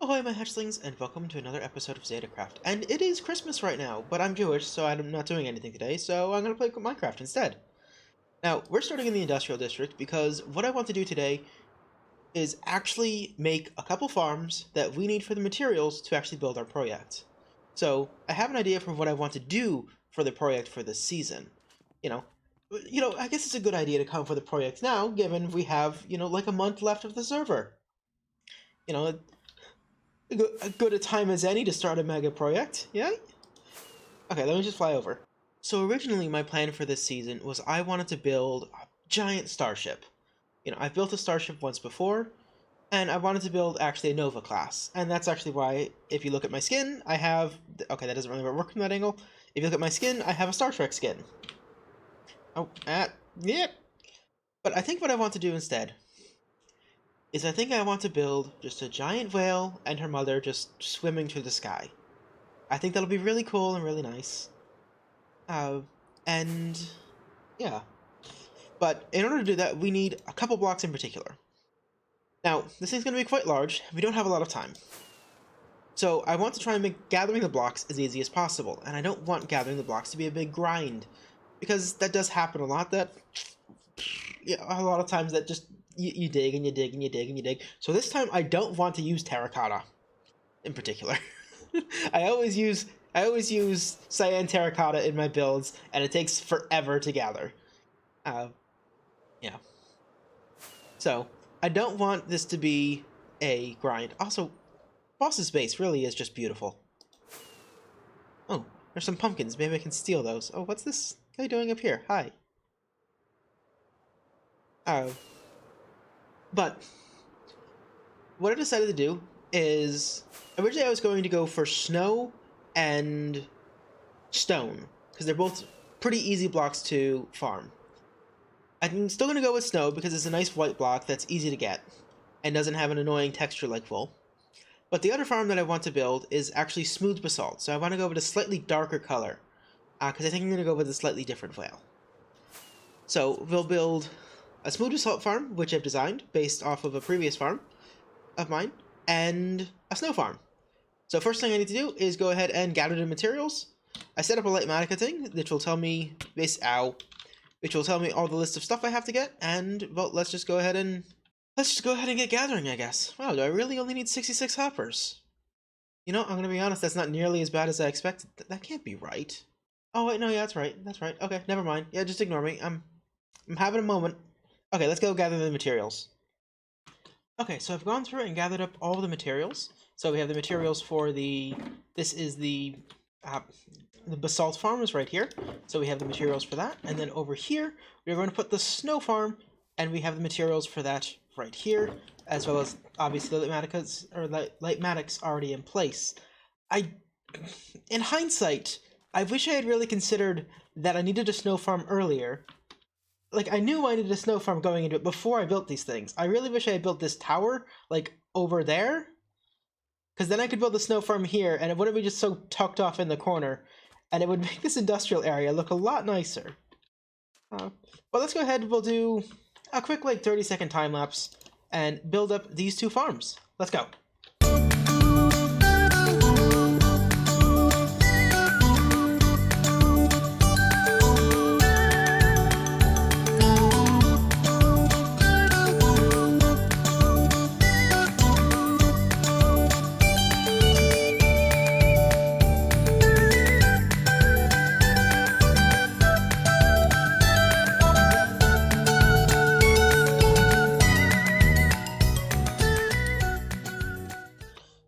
Ahoy my hatchlings, and welcome to another episode of Zetacraft. And it is Christmas right now, but I'm Jewish, so I'm not doing anything today, so I'm going to play Minecraft instead. Now, we're starting in the industrial district because what I want to do today is actually make a couple farms that we need for the materials to actually build our project. So, I have an idea for what I want to do for the project for this season. You know, I guess it's a good idea to come for the project now, given we have, like a month left of the server. A good a time as any to start a mega project, yeah? Okay, let me just fly over. So originally my plan for this season was I wanted to build a giant starship. I've built a starship once before, and I wanted to build actually a Nova class. And that's actually why, if you look at my skin, I have... Okay, that doesn't really work from that angle. If you look at my skin, I have a Star Trek skin. Yeah. But I think what I want to do instead is I think I want to build just a giant whale and her mother just swimming through the sky. I think that'll be really cool and really nice. And yeah. But in order to do that, we need a couple blocks in particular. Now, this thing's going to be quite large. We don't have a lot of time. So I want to try and make gathering the blocks as easy as possible. And I don't want gathering the blocks to be a big grind. Because that does happen a lot. A lot of times that just... You dig and you dig and you dig and you dig. So this time I don't want to use terracotta, in particular. I always use cyan terracotta in my builds, and it takes forever to gather. Yeah. So I don't want this to be a grind. Also, Boss's base really is just beautiful. Oh, there's some pumpkins. Maybe I can steal those. Oh, what's this guy doing up here? Hi. But what I decided to do is, originally I was going to go for snow and stone, because they're both pretty easy blocks to farm. I'm still going to go with snow because it's a nice white block that's easy to get and doesn't have an annoying texture like wool. But the other farm that I want to build is actually smooth basalt, so I want to go with a slightly darker color, because I think I'm going to go with a slightly different whale. So we'll build a smooth basalt farm, which I've designed based off of a previous farm of mine, and a snow farm. So first thing I need to do is go ahead and gather the materials. I set up a Lightmatica thing, which will tell me all the list of stuff I have to get, and well, let's just go ahead and get gathering, I guess. Wow, do I really only need 66 hoppers? I'm gonna be honest, that's not nearly as bad as I expected. That can't be right. Oh wait, no, yeah, that's right. Okay, never mind. Yeah, just ignore me. I'm having a moment. Okay, let's go gather the materials. Okay, so I've gone through and gathered up all the materials. So we have the materials for this is the basalt farm is right here. So we have the materials for that. And then over here, we're going to put the snow farm, and we have the materials for that right here, as well as obviously the Lightmatics already in place. In hindsight, I wish I had really considered that I needed a snow farm earlier. Like, I knew I needed a snow farm going into it before I built these things. I really wish I had built this tower, like, over there. Because then I could build the snow farm here, and it wouldn't be just so tucked off in the corner. And it would make this industrial area look a lot nicer. Well, let's go ahead, we'll do a quick, 30-second time-lapse, and build up these two farms. Let's go.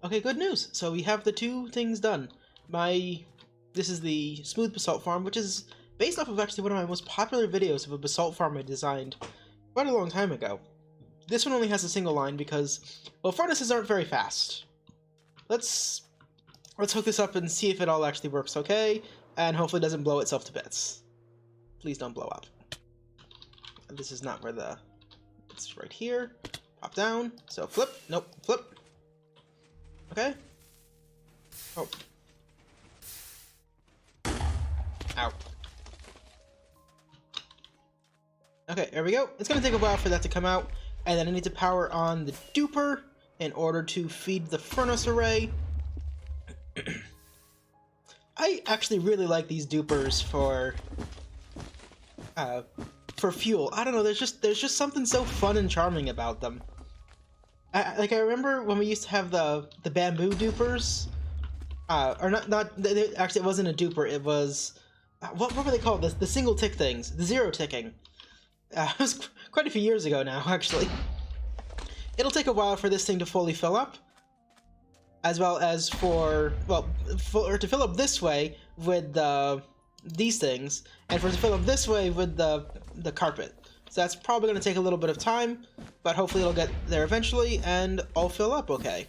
Okay, good news. So we have the two things done. This is the smooth basalt farm, which is based off of actually one of my most popular videos of a basalt farm I designed quite a long time ago. This one only has a single line because, well, furnaces aren't very fast. Let's hook this up and see if it all actually works okay, and hopefully it doesn't blow itself to bits. Please don't blow up. This is not where it's right here. Pop down. So flip. Nope. Flip. Okay. Oh. Ow. Okay, there we go. It's gonna take a while for that to come out, and then I need to power on the duper in order to feed the furnace array. I actually really like these dupers for fuel. I don't know, there's just something so fun and charming about them. I remember when we used to have the bamboo dupers, or not actually it wasn't a duper, it was what were they called? The single tick things, the zero ticking. It was quite a few years ago now, actually. It'll take a while for this thing to fully fill up, as well as to fill up this way with these things, and for it to fill up this way with the carpet. So that's probably going to take a little bit of time, but hopefully it'll get there eventually, and I'll fill up okay.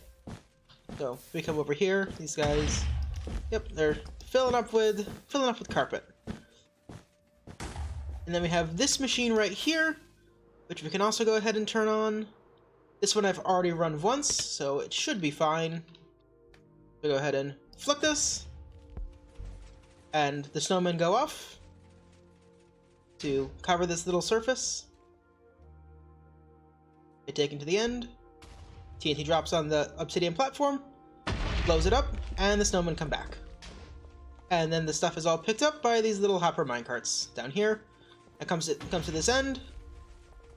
So we come over here, these guys, yep, they're filling up with carpet. And then we have this machine right here, which we can also go ahead and turn on. This one I've already run once, so it should be fine. We go ahead and flick this, and the snowmen go off to cover this little surface. Get taken to the end. TNT drops on the obsidian platform, blows it up, and the snowmen come back. And then the stuff is all picked up by these little hopper minecarts down here. It comes to this end,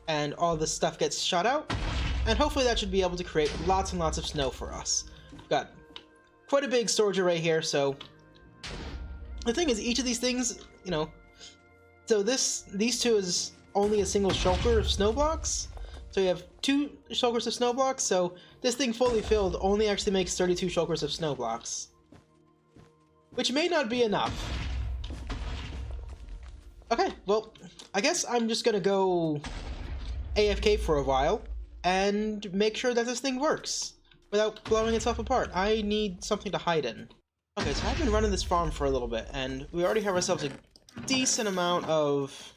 and all this stuff gets shot out, and hopefully that should be able to create lots and lots of snow for us. We've got quite a big storage array here, so the thing is, each of these things, you know, so these two is only a single shulker of snow blocks, so you have 2 shulkers of snow blocks, so this thing fully filled only actually makes 32 shulkers of snow blocks, which may not be enough. Okay, well, I guess I'm just gonna go AFK for a while and make sure that this thing works without blowing itself apart. I need something to hide in. Okay, so I've been running this farm for a little bit, and we already have ourselves a decent amount of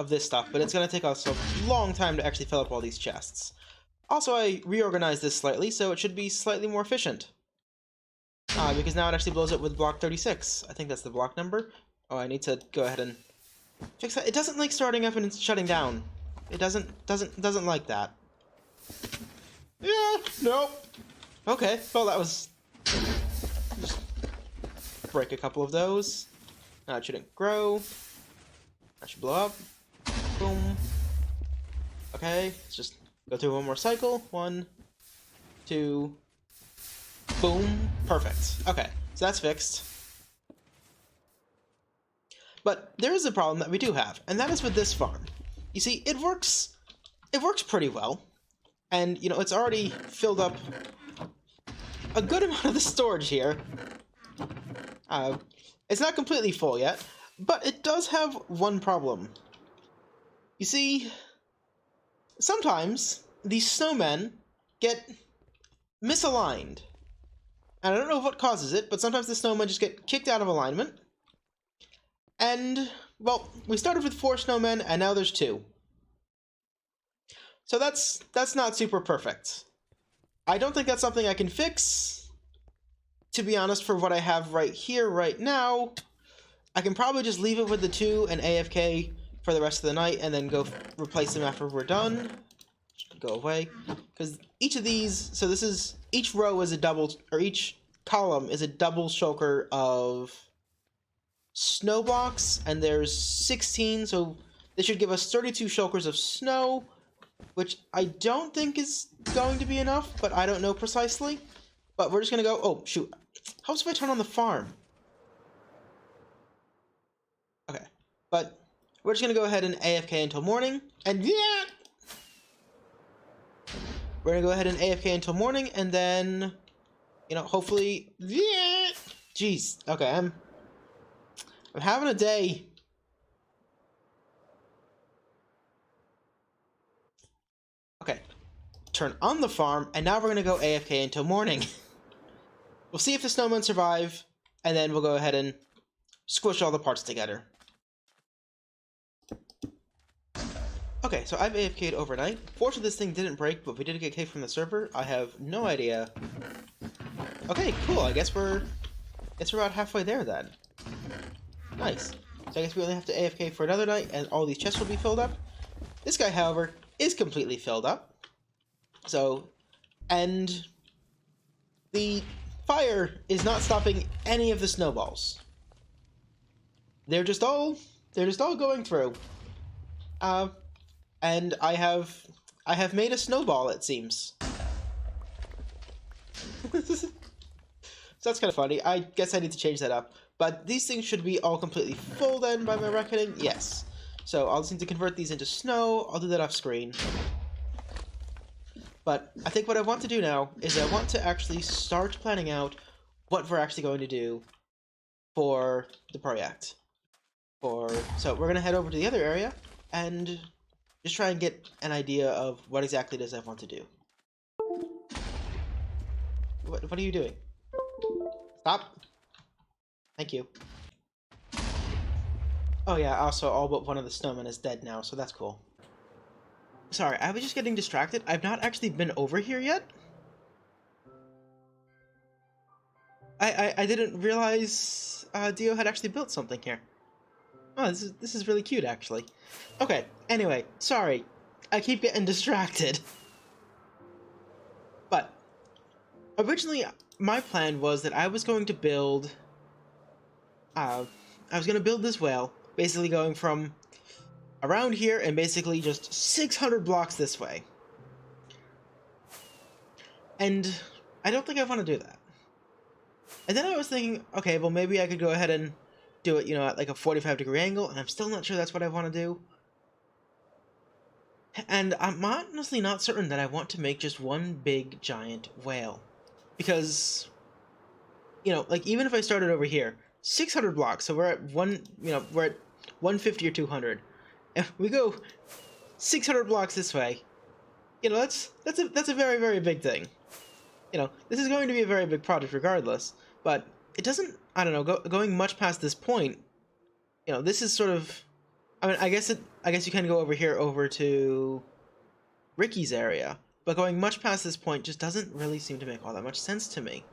this stuff, but it's gonna take us a long time to actually fill up all these chests. Also, I reorganized this slightly, so it should be slightly more efficient. Because now it actually blows up with block 36. I think that's the block number. Oh, I need to go ahead and fix that. It doesn't like starting up and it's shutting down. It doesn't like that. Yeah, nope. Okay, well that was... Just break a couple of those. Now it shouldn't grow. That should blow up. Boom. Okay, let's just go through one more cycle. 1, 2... Boom. Perfect. Okay, so that's fixed. But there is a problem that we do have, and that is with this farm. You see, it works pretty well. And, you know, it's already filled up a good amount of the storage here. It's not completely full yet, but it does have one problem. You see, sometimes these snowmen get misaligned. And I don't know what causes it, but sometimes the snowmen just get kicked out of alignment. And, well, we started with 4 snowmen, and now there's 2. So that's not super perfect. I don't think that's something I can fix. To be honest, for what I have right here, right now, I can probably just leave it with the 2 and AFK for the rest of the night, and then go replace them after we're done. Go away. Because each of these, so this is, each row is a double, or each column is a double shulker of snow blocks, and there's 16, so this should give us 32 shulkers of snow, which I don't think is going to be enough, but I don't know precisely. But we're just gonna go, oh shoot, how if I turn on the farm? Okay, but we're just gonna go ahead and AFK until morning, and yeah! We're gonna go ahead and AFK until morning, and then, you know, hopefully, yeah! Jeez, okay, I'm having a day. Okay, turn on the farm, and now we're gonna go AFK until morning. We'll see if the snowmen survive, and then we'll go ahead and squish all the parts together. Okay, so I've AFK'd overnight. Fortunately, this thing didn't break, but we did get kicked from the server. I have no idea. Okay, cool. I guess we're about halfway there then. Nice. So I guess we only have to AFK for another night, and all these chests will be filled up. This guy, however, is completely filled up. So And the fire is not stopping any of the snowballs. They're just all going through. And I have made a snowball, it seems. So that's kind of funny. I guess I need to change that up. But these things should be all completely full then, by my reckoning. Yes. So I'll just need to convert these into snow. I'll do that off screen. But I think what I want to do now is I want to actually start planning out what we're actually going to do for the project. So we're going to head over to the other area and just try and get an idea of what exactly it is I want to do. What are you doing? Stop. Thank you. Oh yeah, also all but one of the snowmen is dead now, so that's cool. Sorry, I was just getting distracted. I've not actually been over here yet. I didn't realize Dio had actually built something here. Oh, this is really cute, actually. Okay, anyway, sorry. I keep getting distracted. But originally, my plan was that I was going to build this whale, basically going from around here and basically just 600 blocks this way. And I don't think I want to do that. And then I was thinking, okay, well maybe I could go ahead and do it, at like a 45-degree angle, and I'm still not sure that's what I want to do. And I'm honestly not certain that I want to make just one big giant whale. Because, like even if I started over here, 600 blocks, so we're at we're at 150 or 200. And we go 600 blocks this way. That's a very, very big thing. This is going to be a very big project regardless, but it doesn't, I don't know, going much past this point, this is sort of, I mean, I guess you can go over here over to Ricky's area, but going much past this point just doesn't really seem to make all that much sense to me.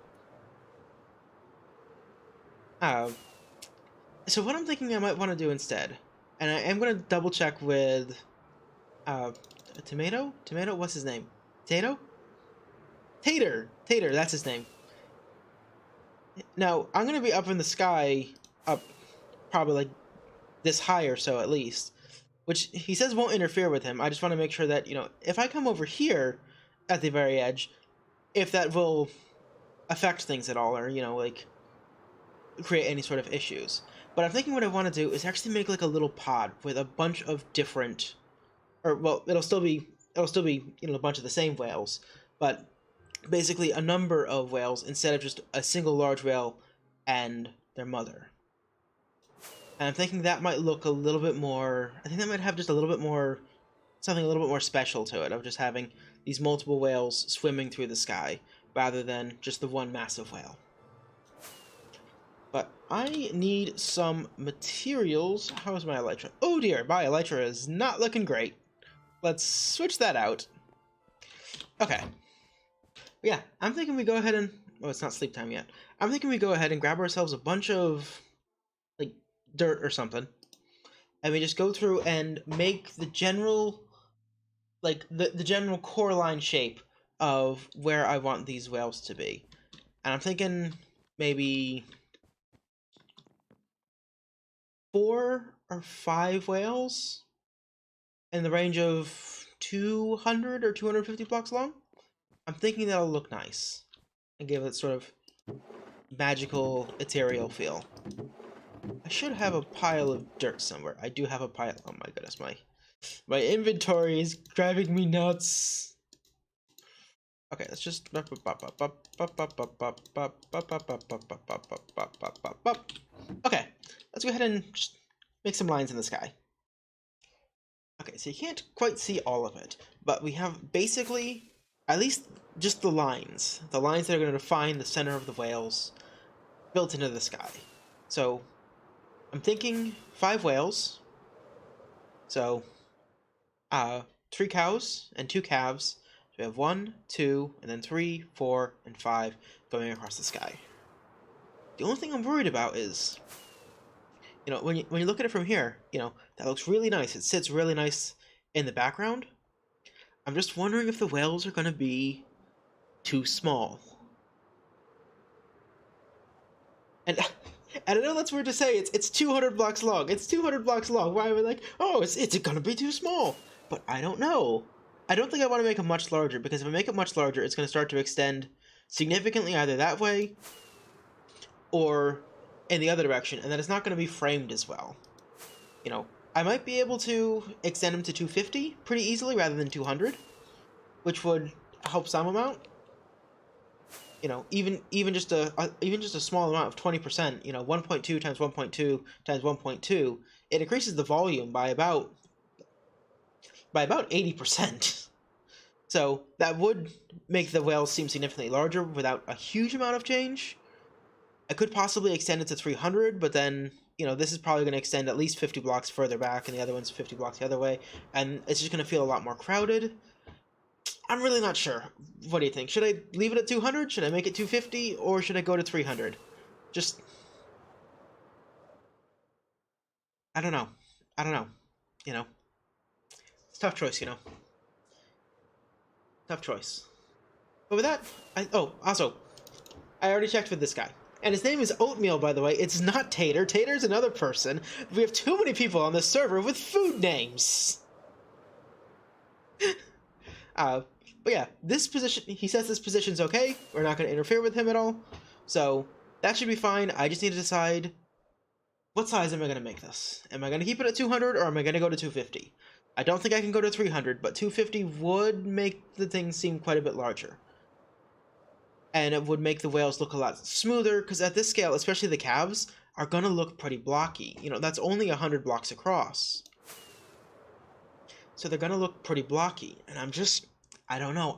So what I'm thinking I might want to do instead, and I am going to double check with, Tomato, what's his name? Tato, that's his name. Now, I'm going to be up in the sky, up probably like this high or so at least, which he says won't interfere with him. I just want to make sure that, if I come over here at the very edge, if that will affect things at all or, like create any sort of issues. But I'm thinking what I want to do is actually make like a little pod with a bunch of different, or well, it'll still be a bunch of the same whales, but basically a number of whales instead of just a single large whale and their mother. And I'm thinking that might look a little bit more, I think that might have just a little bit more, something a little bit more special to it, of just having these multiple whales swimming through the sky, rather than just the one massive whale. But I need some materials. How is my elytra? Oh dear, my elytra is not looking great. Let's switch that out. Okay. Yeah, I'm thinking we go ahead and... Oh, it's not sleep time yet. I'm thinking we go ahead and grab ourselves a bunch of, like, dirt or something. And we just go through and make the general, like, the general core line shape of where I want these whales to be. And I'm thinking maybe 4 or 5 whales in the range of 200 or 250 blocks long. I'm thinking that'll look nice and give it sort of magical, ethereal feel. I should have a pile of dirt somewhere. I do have a pile. Oh my goodness, my inventory is driving me nuts. Okay, let's just... Okay, let's go ahead and just make some lines in the sky. Okay, so you can't quite see all of it, but we have basically, at least just the lines that are going to define the center of the whales built into the sky. So I'm thinking 5 whales, so 3 cows and 2 calves. So we have 1, 2, and then 3, 4, and 5 going across the sky. The only thing I'm worried about is, when you look at it from here, that looks really nice. It sits really nice in the background. I'm just wondering if the whales are going to be too small. And I know that's weird to say. It's 200 blocks long. It's 200 blocks long. Why are we like, oh, it's gonna be too small? But I don't know. I don't think I want to make it much larger, because if I make it much larger, it's going to start to extend significantly either that way or in the other direction, and then it's not going to be framed as well. You know, I might be able to extend them to 250 pretty easily rather than 200, which would help some amount. You know, even just a small amount of 20%. You know, 1.2 times 1.2 times 1.2, it increases the volume by about 80%. So that would make the whales seem significantly larger without a huge amount of change. I could possibly extend it to 300, but then, you know, this is probably going to extend at least 50 blocks further back, and the other one's 50 blocks the other way, and it's just going to feel a lot more crowded. I'm really not sure. What do you think? Should I leave it at 200? Should I make it 250? Or should I go to 300? Just... I don't know. I don't know. You know? It's a tough choice, you know? Tough choice. But with that, also, I already checked with this guy. And his name is Oatmeal, by the way. It's not Tater. Tater's another person. We have too many people on this server with food names. But yeah, this position, he says this position's okay. We're not going to interfere with him at all. So that should be fine. I just need to decide, what size am I going to make this? Am I going to keep it at 200, or am I going to go to 250? I don't think I can go to 300, but 250 would make the thing seem quite a bit larger. And it would make the whales look a lot smoother, because at this scale, especially the calves, are going to look pretty blocky. You know, that's only 100 blocks across. So they're going to look pretty blocky. And I don't know,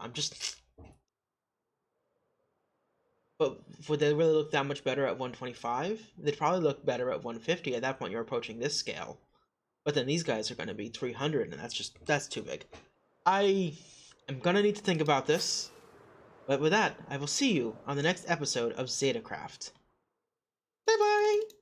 But would they really look that much better at 125? They'd probably look better at 150. At that point, you're approaching this scale. But then these guys are going to be 300, and that's too big. I am going to need to think about this. But with that, I will see you on the next episode of Zetacraft. Bye-bye!